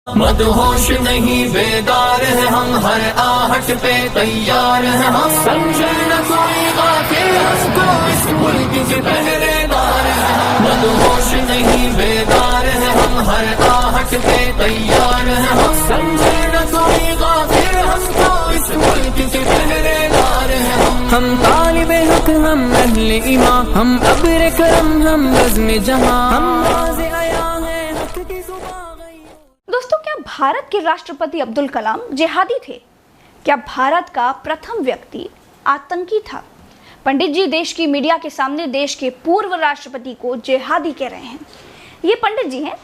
मदहोश नहीं बेदार है हम, हर आहट पे तैयार है हम। समझे न कोई गाफिल हमको, इस मुल्क के पहरेदार है हम। मदहोश नहीं बेदार है हम, हर आहट पे तैयार है हम। समझे न कोई गाफिल हमको, इस मुल्क के पहरेदार है हम। तालिबे हक, हम अहले ईमान, हम अब्र करम, हम बज़्म जहां, हम नाज़े आया है हक की ज़ुबां। दोस्तों, क्या भारत के राष्ट्रपति अब्दुल कलाम जिहादी थे? क्या भारत का प्रथम व्यक्ति आतंकी था? पंडित जी देश की मीडिया के सामने देश के पूर्व राष्ट्रपति को जिहादी कह रहे हैं। ये पंडित जी हैं,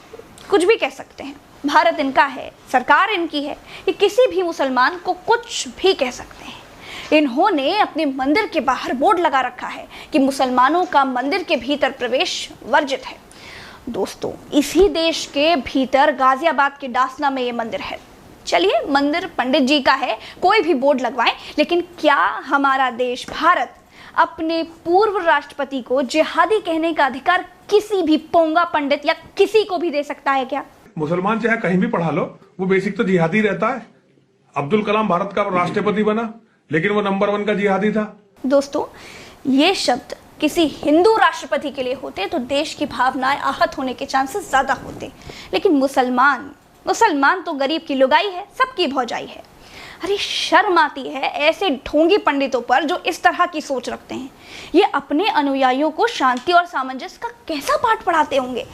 कुछ भी कह सकते हैं। भारत इनका है, सरकार इनकी है, ये किसी भी मुसलमान को कुछ भी कह सकते हैं। इन्होंने अपने मंदिर के बाहर बोर्ड लगा रखा है कि मुसलमानों का मंदिर के भीतर प्रवेश वर्जित है। दोस्तों, इसी देश के भीतर गाजियाबाद के डासना में ये मंदिर है। चलिए, मंदिर पंडित जी का है, कोई भी बोर्ड लगवाएं, लेकिन क्या हमारा देश भारत अपने पूर्व राष्ट्रपति को जिहादी कहने का अधिकार किसी भी पोंगा पंडित या किसी को भी दे सकता है क्या? मुसलमान चाहे कहीं भी पढ़ा लो, वो बेसिक तो जिहादी रहता है। अब्दुल कलाम भारत का राष्ट्रपति बना, लेकिन वो नंबर 1 का जिहादी था। दोस्तों, ये शब्द किसी हिंदू राष्ट्रपति के लिए होते तो देश की भावनाएं आहत होने के चांसेस ज्यादा होते, लेकिन मुसलमान तो गरीब की लुगाई है, सबकी भौजाई है। अरे शर्म आती है ऐसे ढोंगी पंडितों पर जो इस तरह की सोच रखते हैं। ये अपने अनुयायियों को शांति और सामंजस्य का कैसा पाठ पढ़ाते होंगे?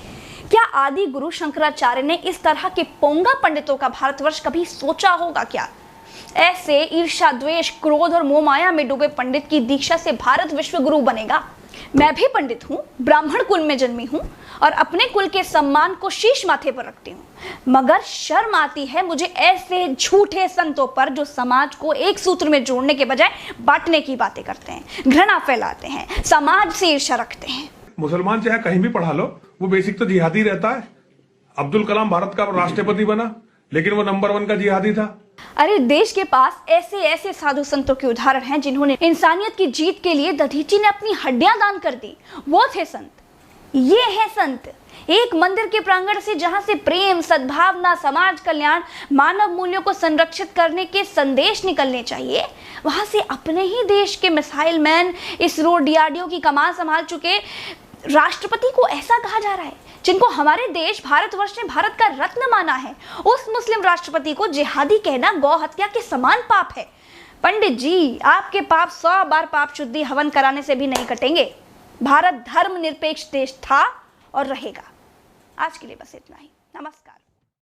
क्या आदि गुरु शंकराचार्य ने इस तरह के पोंगा पंडितों का भारतवर्ष कभी सोचा होगा क्या? ऐसे ईर्ष्या, द्वेष, क्रोध और मोहमाया में डूबे पंडित की दीक्षा से भारत विश्व गुरु बनेगा? मैं भी पंडित हूँ, ब्राह्मण कुल में जन्मी हूँ और अपने कुल के सम्मान को शीश माथे पर रखती हूँ, मगर शर्म आती है मुझे ऐसे झूठे संतों पर जो समाज को एक सूत्र में जोड़ने के बजाय बांटने की बातें करते हैं, घृणा फैलाते हैं, समाज से ईर्ष्या रखते हैं। मुसलमान चाहे कहीं भी पढ़ा लो, वो बेसिक तो जिहादी रहता है। अब्दुल कलाम भारत का राष्ट्रपति बना, लेकिन वो नंबर 1 का जिहादी था। अरे देश के पास ऐसे ऐसे साधु संतों के उदाहरण हैं जिन्होंने इंसानियत की जीत के लिए दधीची ने अपनी हड्डियां दान कर दी। वो थे संत, ये है संत। एक मंदिर के प्रांगण से जहां से प्रेम, सद्भावना, समाज कल्याण, मानव मूल्यों को संरक्षित करने के संदेश निकलने चाहिए, वहां से अपने ही देश के मिसाइल मैन, इसरो, डीआरडीओ की कमान संभाल चुके राष्ट्रपति को ऐसा कहा जा रहा है, जिनको हमारे देश भारतवर्ष ने भारत का रत्न माना है, उस मुस्लिम राष्ट्रपति को जिहादी कहना गौ हत्या के समान पाप है। पंडित जी, आपके पाप 100 बार पाप शुद्धि हवन कराने से भी नहीं कटेंगे। भारत धर्मनिरपेक्ष देश था और रहेगा। आज के लिए बस इतना ही। नमस्कार।